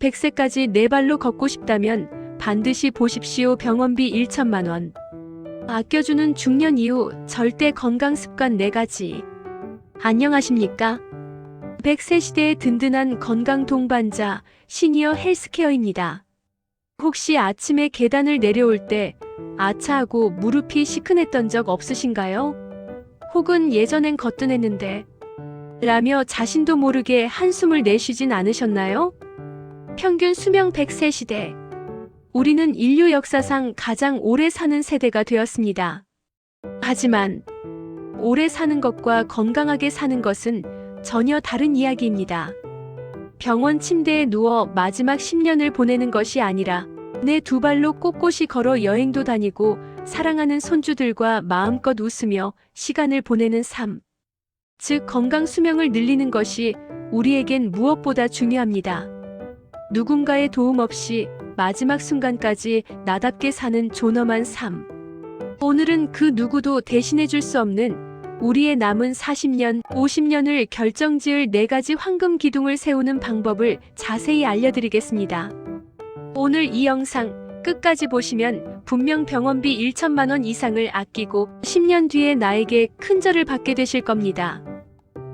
100세까지 네 발로 걷고 싶다면 반드시 보십시오. 병원비 1천만 원. 아껴주는 중년 이후 절대 건강 습관 4가지. 안녕하십니까? 100세 시대의 든든한 건강 동반자 시니어 헬스케어입니다. 혹시 아침에 계단을 내려올 때 아차하고 무릎이 시큰했던 적 없으신가요? 혹은 예전엔 거뜬했는데 라며 자신도 모르게 한숨을 내쉬진 않으셨나요? 평균 수명 100세 시대. 우리는 인류 역사상 가장 오래 사는 세대가 되었습니다. 하지만 오래 사는 것과 건강하게 사는 것은 전혀 다른 이야기입니다. 병원 침대에 누워 마지막 10년을 보내는 것이 아니라 내 2발로 꼿꼿이 걸어 여행도 다니고 사랑하는 손주들과 마음껏 웃으며 시간을 보내는 삶. 즉 건강 수명을 늘리는 것이 우리에겐 무엇보다 중요합니다. 누군가의 도움 없이 마지막 순간까지 나답게 사는 존엄한 삶. 오늘은 그 누구도 대신해 줄 수 없는 우리의 남은 40년, 50년을 결정지을 4가지 황금 기둥을 세우는 방법을 자세히 알려드리겠습니다. 오늘 이 영상 끝까지 보시면 분명 병원비 1천만 원 이상을 아끼고 10년 뒤에 나에게 큰절을 받게 되실 겁니다.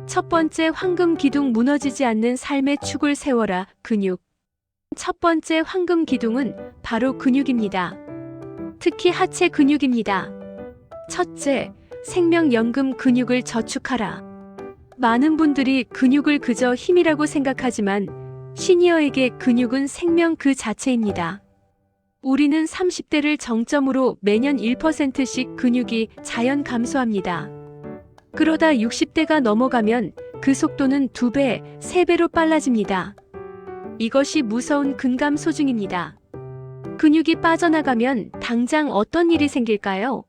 첫 번째 황금 기둥, 무너지지 않는 삶의 축을 세워라. 근육. 첫 번째 황금 기둥은 바로 근육입니다. 특히 하체 근육입니다. 첫째, 생명연금 근육을 저축하라. 많은 분들이 근육을 그저 힘이라고 생각하지만 시니어에게 근육은 생명 그 자체입니다. 우리는 30대를 정점으로 매년 1%씩 근육이 자연 감소합니다. 그러다 60대가 넘어가면 그 속도는 2배, 3배로 빨라집니다. 이것이 무서운 근감소증입니다. 근육이 빠져나가면 당장 어떤 일이 생길까요?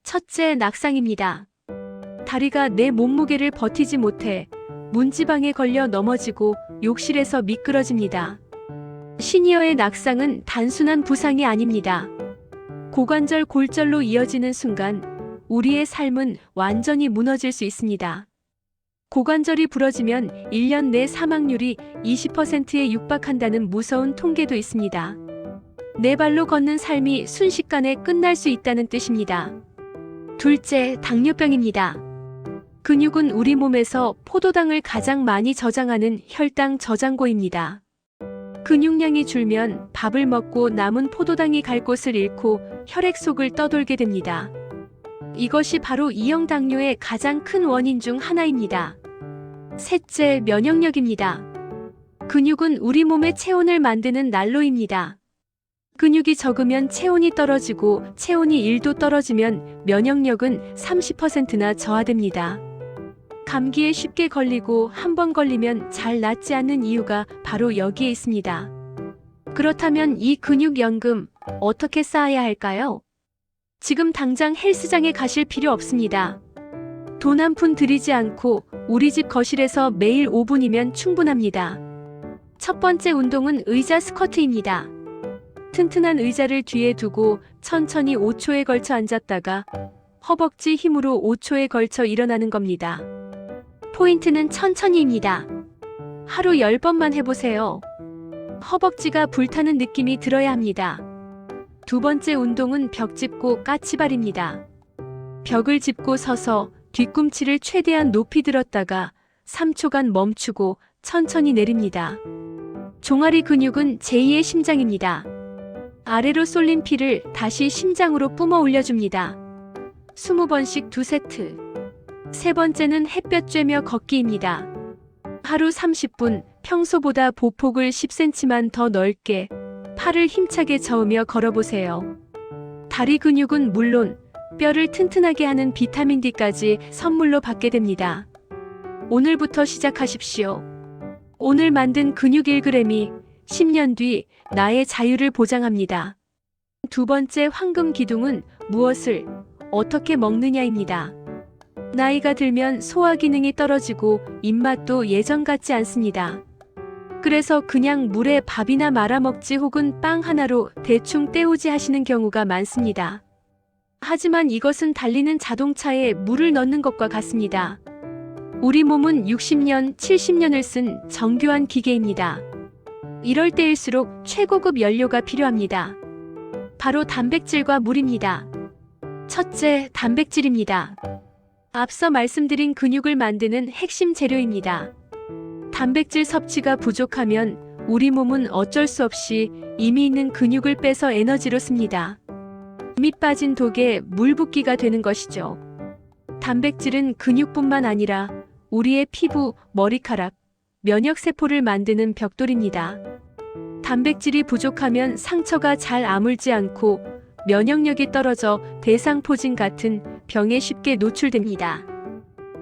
첫째, 낙상입니다. 다리가 내 몸무게를 버티지 못해 문지방에 걸려 넘어지고 욕실에서 미끄러집니다. 시니어의 낙상은 단순한 부상이 아닙니다. 고관절 골절로 이어지는 순간 우리의 삶은 완전히 무너질 수 있습니다. 고관절이 부러지면 1년 내 사망률이 20%에 육박한다는 무서운 통계도 있습니다. 네 발로 걷는 삶이 순식간에 끝날 수 있다는 뜻입니다. 둘째, 당뇨병입니다. 근육은 우리 몸에서 포도당을 가장 많이 저장하는 혈당 저장고입니다. 근육량이 줄면 밥을 먹고 남은 포도당이 갈 곳을 잃고 혈액 속을 떠돌게 됩니다. 이것이 바로 이형 당뇨의 가장 큰 원인 중 하나입니다. 셋째, 면역력입니다. 근육은 우리 몸의 체온을 만드는 난로입니다. 근육이 적으면 체온이 떨어지고 체온이 1도 떨어지면 면역력은 30%나 저하됩니다. 감기에 쉽게 걸리고 한 번 걸리면 잘 낫지 않는 이유가 바로 여기에 있습니다. 그렇다면 이 근육연금 어떻게 쌓아야 할까요? 지금 당장 헬스장에 가실 필요 없습니다. 돈 한 푼 들이지 않고 우리 집 거실에서 매일 5분이면 충분합니다. 첫 번째 운동은 의자 스쿼트입니다. 튼튼한 의자를 뒤에 두고 천천히 5초에 걸쳐 앉았다가 허벅지 힘으로 5초에 걸쳐 일어나는 겁니다. 포인트는 천천히입니다. 하루 10번만 해보세요. 허벅지가 불타는 느낌이 들어야 합니다. 두 번째 운동은 벽 짚고 까치발입니다. 벽을 짚고 서서 뒤꿈치를 최대한 높이 들었다가 3초간 멈추고 천천히 내립니다. 종아리 근육은 제2의 심장입니다. 아래로 쏠린 피를 다시 심장으로 뿜어 올려줍니다. 20번씩 2세트. 세 번째는 햇볕 쬐며 걷기입니다. 하루 30분, 평소보다 보폭을 10cm만 더 넓게 팔을 힘차게 저으며 걸어보세요. 다리 근육은 물론 뼈를 튼튼하게 하는 비타민 D까지 선물로 받게 됩니다. 오늘부터 시작하십시오. 오늘 만든 근육 1g이 10년 뒤 나의 자유를 보장합니다. 두 번째 황금 기둥은 무엇을 어떻게 먹느냐입니다. 나이가 들면 소화 기능이 떨어지고 입맛도 예전 같지 않습니다. 그래서 그냥 물에 밥이나 말아 먹지 혹은 빵 하나로 대충 때우지 하시는 경우가 많습니다. 하지만 이것은 달리는 자동차에 물을 넣는 것과 같습니다. 우리 몸은 60년, 70년을 쓴 정교한 기계입니다. 이럴 때일수록 최고급 연료가 필요합니다. 바로 단백질과 물입니다. 첫째, 단백질입니다. 앞서 말씀드린 근육을 만드는 핵심 재료입니다. 단백질 섭취가 부족하면 우리 몸은 어쩔 수 없이 이미 있는 근육을 빼서 에너지로 씁니다. 이미 빠진 독에 물 붓기가 되는 것이죠. 단백질은 근육뿐만 아니라 우리의 피부, 머리카락, 면역세포를 만드는 벽돌입니다. 단백질이 부족하면 상처가 잘 아물지 않고 면역력이 떨어져 대상포진 같은 병에 쉽게 노출됩니다.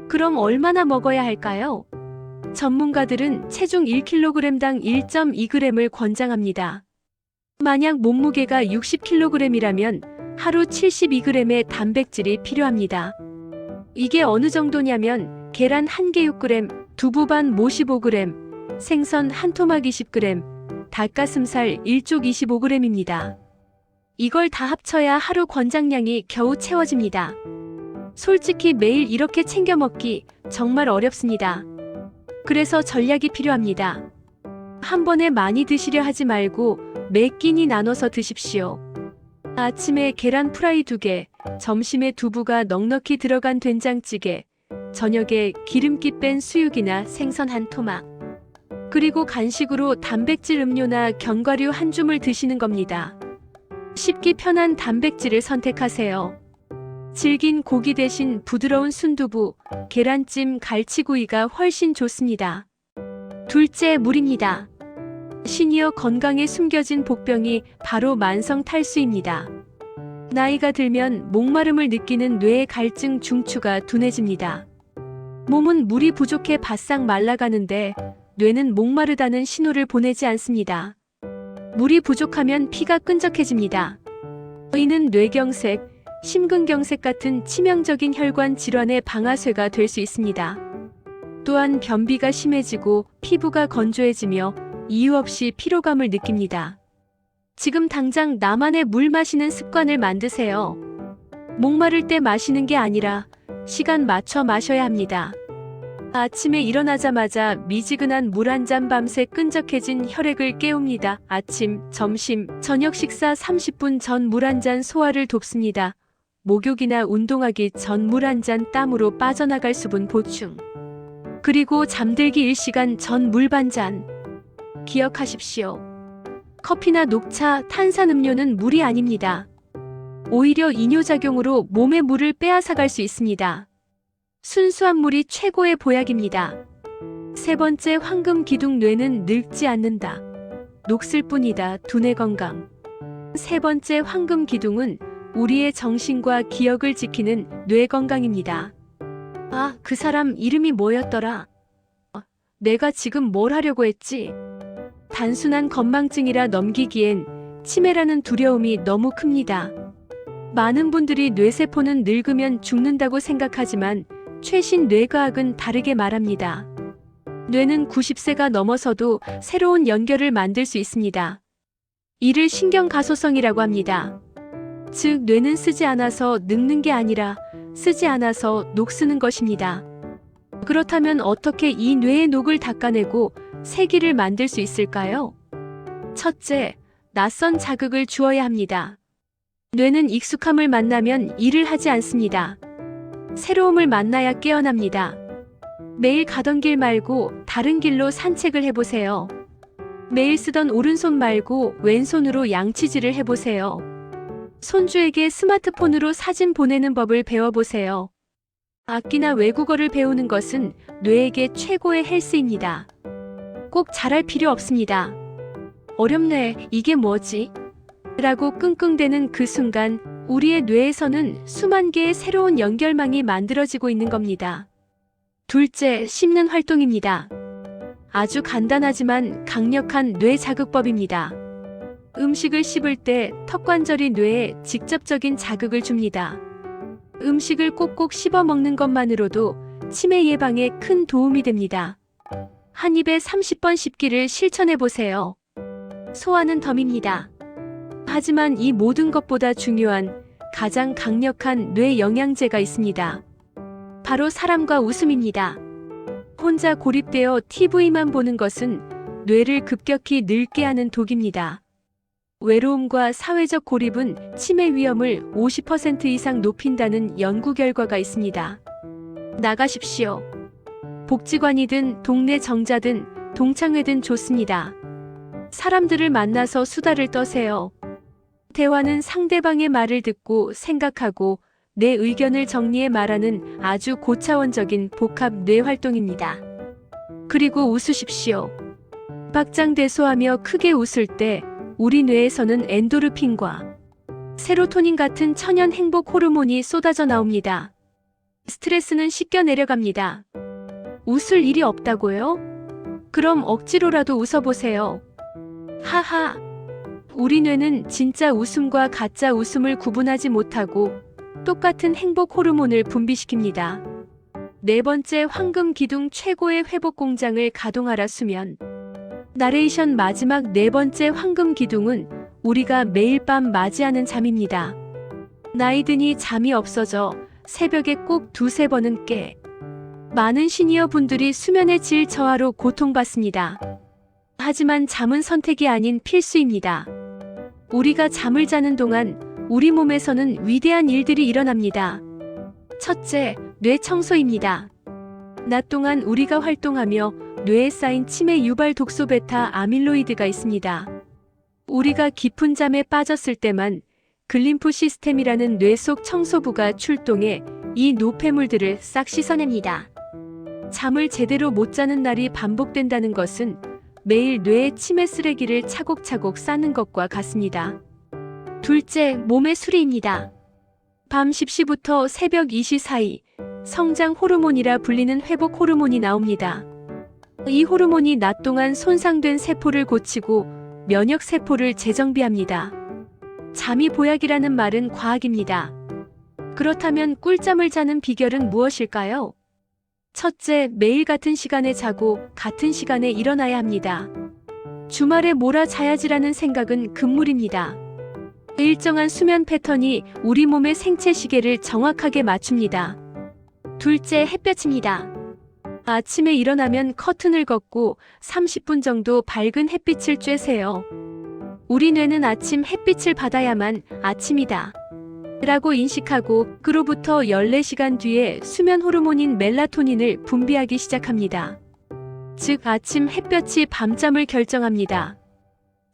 그럼 얼마나 먹어야 할까요? 전문가들은 체중 1kg당 1.2g을 권장합니다. 만약 몸무게가 60kg이라면 하루 72g의 단백질이 필요합니다. 이게 어느 정도냐면 계란 1개 6g, 두부 반 55g, 생선 한 토막 20g, 닭가슴살 1쪽 25g입니다. 이걸 다 합쳐야 하루 권장량이 겨우 채워집니다. 솔직히 매일 이렇게 챙겨 먹기 정말 어렵습니다. 그래서 전략이 필요합니다. 한 번에 많이 드시려 하지 말고 매 끼니 나눠서 드십시오. 아침에 계란 프라이 2개, 점심에 두부가 넉넉히 들어간 된장찌개, 저녁에 기름기 뺀 수육이나 생선 한 토막, 그리고 간식으로 단백질 음료나 견과류 한 줌을 드시는 겁니다. 쉽기 편한 단백질을 선택하세요. 질긴 고기 대신 부드러운 순두부, 계란찜, 갈치구이가 훨씬 좋습니다. 둘째, 물입니다. 시니어 건강에 숨겨진 복병이 바로 만성 탈수입니다. 나이가 들면 목마름을 느끼는 뇌의 갈증 중추가 둔해집니다. 몸은 물이 부족해 바싹 말라가는데 뇌는 목마르다는 신호를 보내지 않습니다. 물이 부족하면 피가 끈적해집니다. 이는 뇌경색, 심근경색 같은 치명적인 혈관 질환의 방아쇠가 될 수 있습니다. 또한 변비가 심해지고 피부가 건조해지며 이유 없이 피로감을 느낍니다. 지금 당장 나만의 물 마시는 습관을 만드세요. 목마를 때 마시는 게 아니라 시간 맞춰 마셔야 합니다. 아침에 일어나자마자 미지근한 물 한 잔 밤새 끈적해진 혈액을 깨웁니다. 아침, 점심, 저녁 식사 30분 전 물 한 잔 소화를 돕습니다. 목욕이나 운동하기 전 물 한 잔 땀으로 빠져나갈 수분 보충. 그리고 잠들기 1시간 전 물 반 잔. 기억하십시오. 커피나 녹차, 탄산음료는 물이 아닙니다. 오히려 이뇨작용으로 몸의 물을 빼앗아갈 수 있습니다. 순수한 물이 최고의 보약입니다. 세 번째, 황금 기둥. 뇌는 늙지 않는다. 녹슬 뿐이다. 두뇌 건강. 세 번째 황금 기둥은 우리의 정신과 기억을 지키는 뇌 건강입니다. 아, 그 사람 이름이 뭐였더라? 내가 지금 뭘 하려고 했지? 단순한 건망증이라 넘기기엔 치매라는 두려움이 너무 큽니다. 많은 분들이 뇌세포는 늙으면 죽는다고 생각하지만 최신 뇌과학은 다르게 말합니다. 뇌는 90세가 넘어서도 새로운 연결을 만들 수 있습니다. 이를 신경가소성이라고 합니다. 즉, 뇌는 쓰지 않아서 늙는 게 아니라 쓰지 않아서 녹쓰는 것입니다. 그렇다면 어떻게 이 뇌의 녹을 닦아내고 새기를 만들 수 있을까요? 첫째, 낯선 자극을 주어야 합니다. 뇌는 익숙함을 만나면 일을 하지 않습니다. 새로움을 만나야 깨어납니다. 매일 가던 길 말고 다른 길로 산책을 해보세요. 매일 쓰던 오른손 말고 왼손으로 양치질을 해보세요. 손주에게 스마트폰으로 사진 보내는 법을 배워보세요. 악기나 외국어를 배우는 것은 뇌에게 최고의 헬스입니다. 꼭 잘할 필요 없습니다. 어렵네, 이게 뭐지? 라고 끙끙대는 그 순간 우리의 뇌에서는 수만 개의 새로운 연결망이 만들어지고 있는 겁니다. 둘째, 씹는 활동입니다. 아주 간단하지만 강력한 뇌 자극법입니다. 음식을 씹을 때 턱관절이 뇌에 직접적인 자극을 줍니다. 음식을 꼭꼭 씹어 먹는 것만으로도 치매 예방에 큰 도움이 됩니다. 한 입에 30번 씹기를 실천해 보세요. 소화는 덤입니다. 하지만 이 모든 것보다 중요한 가장 강력한 뇌 영양제가 있습니다. 바로 사람과 웃음입니다. 혼자 고립되어 TV만 보는 것은 뇌를 급격히 늙게 하는 독입니다. 외로움과 사회적 고립은 치매 위험을 50% 이상 높인다는 연구 결과가 있습니다. 나가십시오. 복지관이든 동네 정자든 동창회든 좋습니다. 사람들을 만나서 수다를 떠세요. 대화는 상대방의 말을 듣고 생각하고 내 의견을 정리해 말하는 아주 고차원적인 복합 뇌 활동입니다. 그리고 웃으십시오. 박장대소하며 크게 웃을 때 우리 뇌에서는 엔도르핀과 세로토닌 같은 천연 행복 호르몬이 쏟아져 나옵니다. 스트레스는 씻겨 내려갑니다. 웃을 일이 없다고요? 그럼 억지로라도 웃어보세요. 하하. 우리 뇌는 진짜 웃음과 가짜 웃음을 구분하지 못하고 똑같은 행복 호르몬을 분비시킵니다. 네 번째 황금 기둥 최고의 회복 공장을 가동하라 수면. 나레이션 마지막 네 번째 황금 기둥은 우리가 매일 밤 맞이하는 잠입니다. 나이 드니 잠이 없어져 새벽에 꼭 두세 번은 깨. 많은 시니어 분들이 수면의 질 저하로 고통받습니다. 하지만 잠은 선택이 아닌 필수입니다. 우리가 잠을 자는 동안 우리 몸에서는 위대한 일들이 일어납니다. 첫째, 뇌 청소입니다. 낮 동안 우리가 활동하며 뇌에 쌓인 치매 유발 독소 베타 아밀로이드가 있습니다. 우리가 깊은 잠에 빠졌을 때만 글림프 시스템이라는 뇌 속 청소부가 출동해 이 노폐물들을 싹 씻어냅니다. 잠을 제대로 못 자는 날이 반복된다는 것은 매일 뇌에 치매 쓰레기를 차곡차곡 쌓는 것과 같습니다. 둘째, 몸의 수리입니다. 밤 10시부터 새벽 2시 사이 성장 호르몬이라 불리는 회복 호르몬이 나옵니다. 이 호르몬이 낮 동안 손상된 세포를 고치고 면역 세포를 재정비합니다. 잠이 보약이라는 말은 과학입니다. 그렇다면 꿀잠을 자는 비결은 무엇일까요? 첫째, 매일 같은 시간에 자고 같은 시간에 일어나야 합니다. 주말에 몰아자야지라는 생각은 금물입니다. 일정한 수면 패턴이 우리 몸의 생체 시계를 정확하게 맞춥니다. 둘째, 햇볕입니다. 아침에 일어나면 커튼을 걷고 30분 정도 밝은 햇빛을 쬐세요. 우리 뇌는 아침 햇빛을 받아야만 아침이다 라고 인식하고 그로부터 14시간 뒤에 수면 호르몬인 멜라토닌을 분비하기 시작합니다. 즉 아침 햇볕이 밤잠을 결정합니다.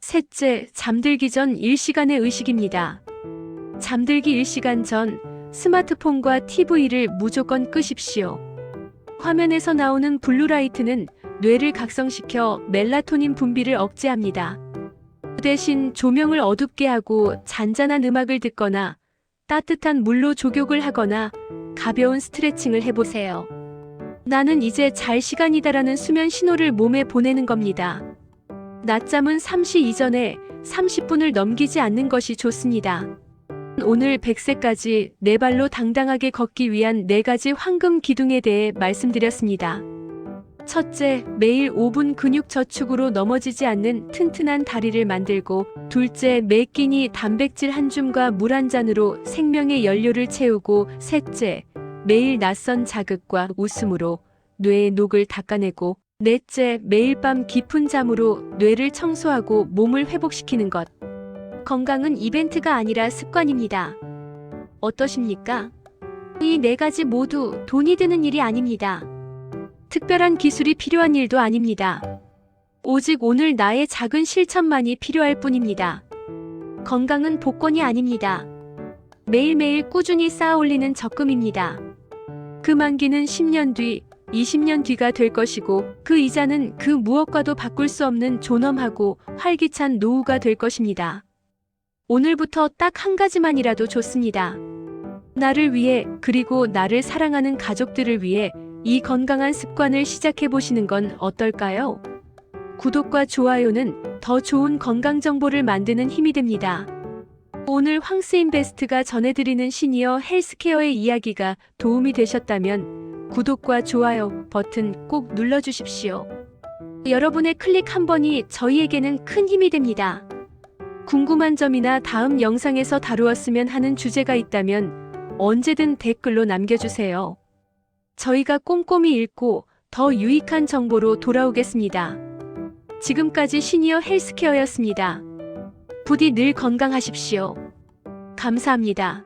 셋째, 잠들기 전 1시간의 의식입니다. 잠들기 1시간 전 스마트폰과 TV를 무조건 끄십시오. 화면에서 나오는 블루라이트는 뇌를 각성시켜 멜라토닌 분비를 억제합니다. 대신 조명을 어둡게 하고 잔잔한 음악을 듣거나 따뜻한 물로 조격을 하거나 가벼운 스트레칭을 해보세요. 나는 이제 잘 시간이다라는 수면 신호를 몸에 보내는 겁니다. 낮잠은 3시 이전에 30분을 넘기지 않는 것이 좋습니다. 오늘 100세까지 네 발로 당당하게 걷기 위한 4가지 황금 기둥에 대해 말씀드렸습니다. 첫째, 매일 5분 근육 저축으로 넘어지지 않는 튼튼한 다리를 만들고, 둘째, 매 끼니 단백질 한 줌과 물 한 잔으로 생명의 연료를 채우고, 셋째, 매일 낯선 자극과 웃음으로 뇌의 녹을 닦아내고, 넷째, 매일 밤 깊은 잠으로 뇌를 청소하고 몸을 회복시키는 것. 건강은 이벤트가 아니라 습관입니다. 어떠십니까? 이 4가지 모두 돈이 드는 일이 아닙니다. 특별한 기술이 필요한 일도 아닙니다. 오직 오늘 나의 작은 실천만이 필요할 뿐입니다. 건강은 복권이 아닙니다. 매일매일 꾸준히 쌓아 올리는 적금입니다. 그 만기는 10년 뒤, 20년 뒤가 될 것이고 그 이자는 그 무엇과도 바꿀 수 없는 존엄하고 활기찬 노후가 될 것입니다. 오늘부터 딱 한 가지만이라도 좋습니다. 나를 위해 그리고 나를 사랑하는 가족들을 위해 이 건강한 습관을 시작해 보시는 건 어떨까요? 구독과 좋아요는 더 좋은 건강 정보를 만드는 힘이 됩니다. 오늘 황스인베스트가 전해드리는 시니어 헬스케어의 이야기가 도움이 되셨다면 구독과 좋아요 버튼 꼭 눌러주십시오. 여러분의 클릭 한 번이 저희에게는 큰 힘이 됩니다. 궁금한 점이나 다음 영상에서 다루었으면 하는 주제가 있다면 언제든 댓글로 남겨주세요. 저희가 꼼꼼히 읽고 더 유익한 정보로 돌아오겠습니다. 지금까지 시니어 헬스케어였습니다. 부디 늘 건강하십시오. 감사합니다.